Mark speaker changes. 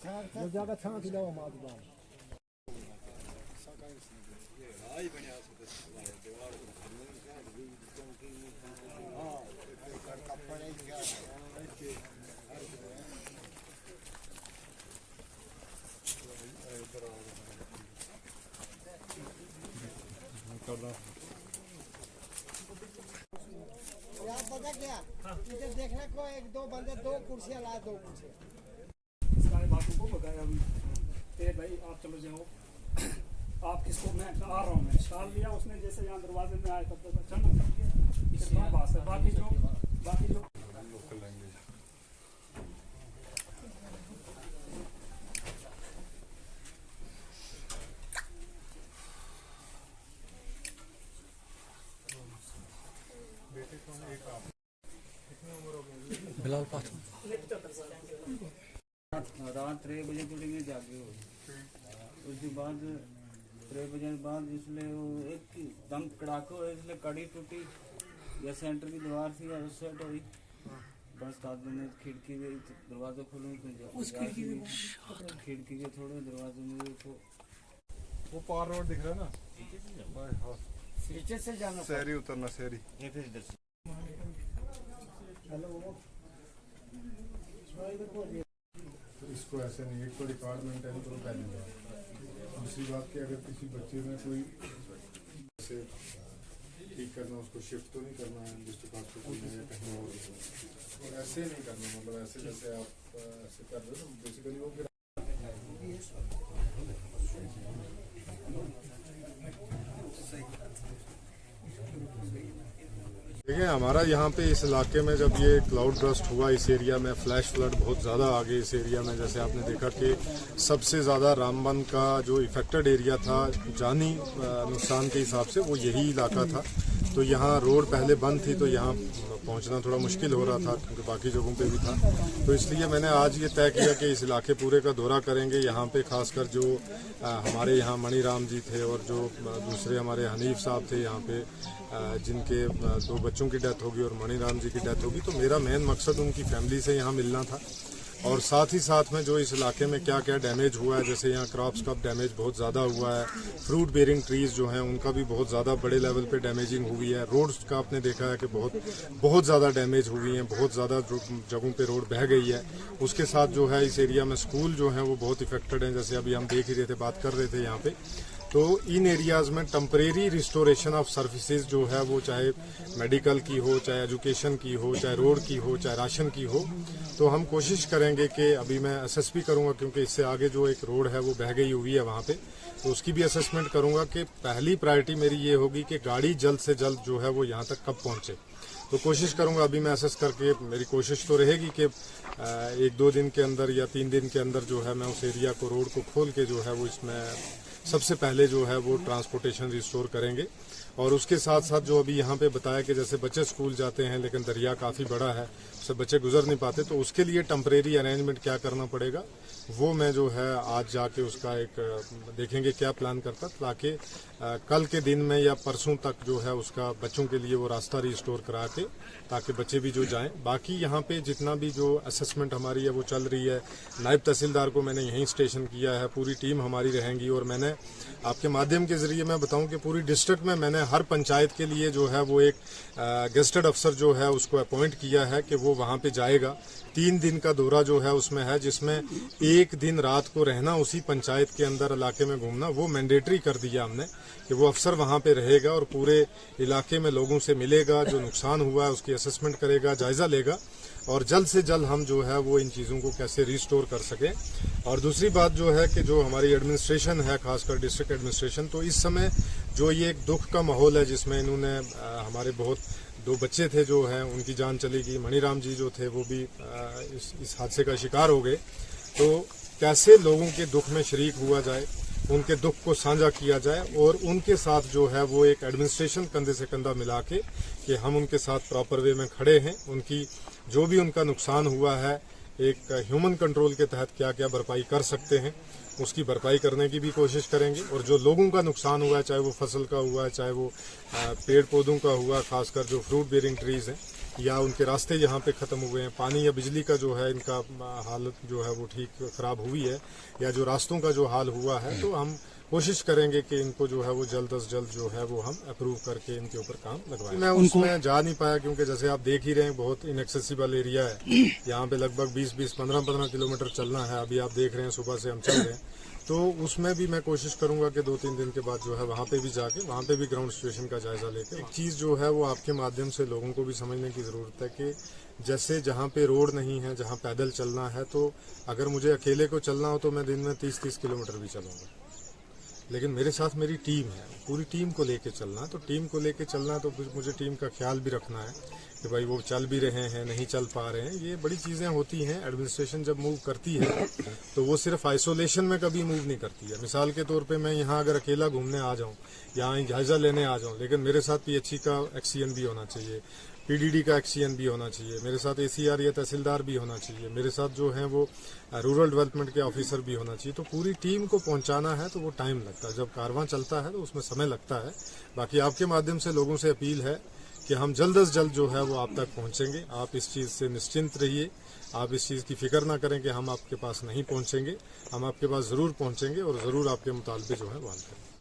Speaker 1: ज्यादा छां थी लो माद बाल
Speaker 2: आप पता क्या इधर देखने को एक दो बंदे दो कुर्सियां ला दो कुर्सियां
Speaker 3: सारे बातों को बताया अभी तेरे भाई आप चलो जाओ आप किसको मैं आ रहा हूँ मैं शाल लिया उसने जैसे यहाँ दरवाजे में आया तब तक चलना बात है बाकी जो
Speaker 4: लोकल लैंग्वेज
Speaker 1: बिलाल पाठ
Speaker 5: रात 3 बजे थोड़ी भी जागे हो उसके बाद 3 बजे बाद इसलिए वो एक दम कड़ाका हुआ इसलिए कड़ी टूटी या सेंटर की दीवार थी या उस साइड हुई बस आदमी ने खिड़की के दरवाजा खोलूँ तो खिड़की के थोड़े दरवाजे में
Speaker 4: वो पार रोड दिख रहा है ना
Speaker 2: नीचे से जाना
Speaker 4: शहरी उतरना शहरी तो इसको ऐसे नहीं एक तो रिकॉर्ड मेंटेन करो पहली बात दूसरी बात कि अगर किसी बच्चे में कोई ऐसे ठीक करना उसको शिफ्ट तो नहीं करना है डिस्ट्रिक्ट हॉस्पिटल में या कहीं और तो ऐसे नहीं करना मतलब ऐसे जैसे आप ऐसे कर रहे हो तो बेसिकली वो फिर देखिए हमारा यहाँ पे इस इलाके में जब ये क्लाउड बर्स्ट हुआ इस एरिया में फ्लैश फ्लड बहुत ज़्यादा आ गए इस एरिया में जैसे आपने देखा कि सबसे ज़्यादा रामबन का जो इफेक्टेड एरिया था जानी नुकसान के हिसाब से वो यही इलाका था तो यहाँ रोड पहले बंद थी तो यहाँ पहुँचना थोड़ा मुश्किल हो रहा था क्योंकि बाकी जगहों पे भी था तो इसलिए मैंने आज ये तय किया कि इस इलाके पूरे का दौरा करेंगे यहाँ पे खासकर जो हमारे यहाँ मणिराम जी थे और जो दूसरे हमारे हनीफ साहब थे यहाँ पे जिनके 2 बच्चों की डेथ होगी और मणिराम जी की डेथ होगी तो मेरा मेन मकसद उनकी फैमिली से यहाँ मिलना था और साथ ही साथ में जो इस इलाके में क्या क्या डैमेज हुआ है जैसे यहाँ क्रॉप्स का डैमेज बहुत ज़्यादा हुआ है फ्रूट बेयरिंग ट्रीज़ जो हैं उनका भी बहुत ज़्यादा बड़े लेवल पे डैमेजिंग हुई है रोड्स का आपने देखा है कि बहुत ज़्यादा डैमेज हुई हैं बहुत ज़्यादा जगहों पे रोड बह गई है उसके साथ जो है इस एरिया में स्कूल जो हैं वो बहुत इफेक्टेड हैं जैसे अभी हम देख ही रहे थे बात कर रहे थे यहाँ पे तो इन एरियाज़ में टेम्परेरी रिस्टोरेशन ऑफ सर्विसेज जो है वो चाहे मेडिकल की हो चाहे एजुकेशन की हो चाहे रोड की हो चाहे राशन की हो तो हम कोशिश करेंगे कि अभी मैं असेस भी करूंगा क्योंकि इससे आगे जो एक रोड है वो बह गई हुई है वहाँ पे तो उसकी भी असेसमेंट करूंगा कि पहली प्रायोरिटी मेरी ये होगी कि गाड़ी जल्द से जल्द जो है वो यहाँ तक कब पहुँचे तो कोशिश करूंगा अभी मैं असेस करके मेरी कोशिश तो रहेगी कि 1-2 दिन के अंदर या 3 दिन के अंदर जो है मैं उस एरिया को रोड को खोल के जो है वो इसमें सबसे पहले जो है वो ट्रांसपोर्टेशन रिस्टोर करेंगे और उसके साथ साथ जो अभी यहाँ पे बताया कि जैसे बच्चे स्कूल जाते हैं लेकिन दरिया काफ़ी बड़ा है उससे बच्चे गुजर नहीं पाते तो उसके लिए टेम्परेरी अरेंजमेंट क्या करना पड़ेगा वो मैं जो है आज जाके उसका एक देखेंगे क्या प्लान करता ताकि कल के दिन में या परसों तक जो है उसका बच्चों के लिए वो रास्ता रिस्टोर करा के ताकि बच्चे भी जो जाएं बाकी यहाँ पे जितना भी जो असेसमेंट हमारी है वो चल रही है नायब तहसीलदार को मैंने यहीं स्टेशन किया है पूरी टीम हमारी रहेंगी और मैंने आपके माध्यम के जरिए मैं बताऊं कि पूरी डिस्ट्रिक्ट में मैंने हर पंचायत के लिए जो है वो एक गेस्टेड अफसर जो है उसको अपॉइंट किया है कि वो वहाँ पे जाएगा 3 दिन का दौरा जो है उसमें है जिसमें 1 दिन रात को रहना उसी पंचायत के अंदर इलाके में घूमना वो मैंडेटरी कर दिया हमने कि वो अफसर वहाँ पे रहेगा और पूरे इलाके में लोगों से मिलेगा जो नुकसान हुआ है उसकी असेसमेंट करेगा जायजा लेगा और जल्द से जल्द हम जो है वो इन चीज़ों को कैसे रिस्टोर कर सकें और दूसरी बात जो है कि जो हमारी एडमिनिस्ट्रेशन है खासकर डिस्ट्रिक्ट एडमिनिस्ट्रेशन तो इस समय जो ये एक दुख का माहौल है जिसमें इन्होंने हमारे बहुत 2 बच्चे थे जो हैं उनकी जान चली गई मणिराम जी जो थे वो भी इस हादसे का शिकार हो गए तो कैसे लोगों के दुख में शरीक हुआ जाए उनके दुख को साझा किया जाए और उनके साथ जो है वो एक एडमिनिस्ट्रेशन कंधे से कंधा मिला के कि हम उनके साथ प्रॉपर वे में खड़े हैं उनकी जो भी उनका नुकसान हुआ है एक ह्यूमन कंट्रोल के तहत क्या क्या भरपाई कर सकते हैं उसकी भरपाई करने की भी कोशिश करेंगे और जो लोगों का नुकसान हुआ है चाहे वो फसल का हुआ है चाहे वो पेड़ पौधों का हुआ खासकर जो फ्रूट बेयरिंग ट्रीज हैं या उनके रास्ते यहाँ पे खत्म हुए हैं, पानी या बिजली का जो है इनका हालत जो है वो ठीक खराब हुई है, या जो रास्तों का जो हाल हुआ है, तो हम कोशिश करेंगे कि इनको जो है वो जल्द अज जल्द जो है वो हम अप्रूव करके इनके ऊपर काम लगवाएं। मैं उसमें जा नहीं पाया क्योंकि जैसे आप देख ही रहे हैं बहुत इनएक्सेसिबल एरिया है, यहाँ पे लगभग 20-20, 15-15 किलोमीटर चलना है। अभी आप देख रहे हैं सुबह से हम चल रहे हैं, तो उसमें भी मैं कोशिश करूंगा कि 2-3 दिन के बाद जो है वहाँ पे भी जाके वहाँ पे भी ग्राउंड सिचुएशन का जायजा लेके एक चीज जो है वो आपके माध्यम से लोगों को भी समझने की जरूरत है कि जैसे जहाँ पे रोड नहीं है, जहाँ पैदल चलना है, तो अगर मुझे अकेले को चलना हो तो मैं दिन में 30-30 किलोमीटर भी चलूंगा, लेकिन मेरे साथ मेरी टीम है, पूरी टीम को लेके चलना। तो टीम को लेके चलना तो मुझे टीम का ख्याल भी रखना है कि भाई वो चल भी रहे हैं, नहीं चल पा रहे हैं। ये बड़ी चीजें होती हैं। एडमिनिस्ट्रेशन जब मूव करती है तो वो सिर्फ आइसोलेशन में कभी मूव नहीं करती है। मिसाल के तौर पे मैं यहाँ अगर अकेला घूमने आ जाऊँ, यहाँ जायजा लेने आ जाऊँ, लेकिन मेरे साथ पीएचई का एक्सीएन भी होना चाहिए, पीडीडी का एक्सीएन भी होना चाहिए, मेरे साथ एसीआर या तहसीलदार भी होना चाहिए, मेरे साथ जो है वो रूरल डेवलपमेंट के ऑफिसर भी होना चाहिए। तो पूरी टीम को पहुंचाना है तो वो टाइम लगता है। जब कारवां चलता है तो उसमें समय लगता है। बाकी आपके माध्यम से लोगों से अपील है कि हम जल्द अज जल्द जो है वो आप तक पहुंचेंगे। आप इस चीज़ से निश्चिंत रहिए, आप इस चीज़ की फिक्र ना करें कि हम आपके पास नहीं पहुंचेंगे। हम आपके पास ज़रूर पहुंचेंगे और ज़रूर आपके मुतालबे जो है वो हल करेंगे।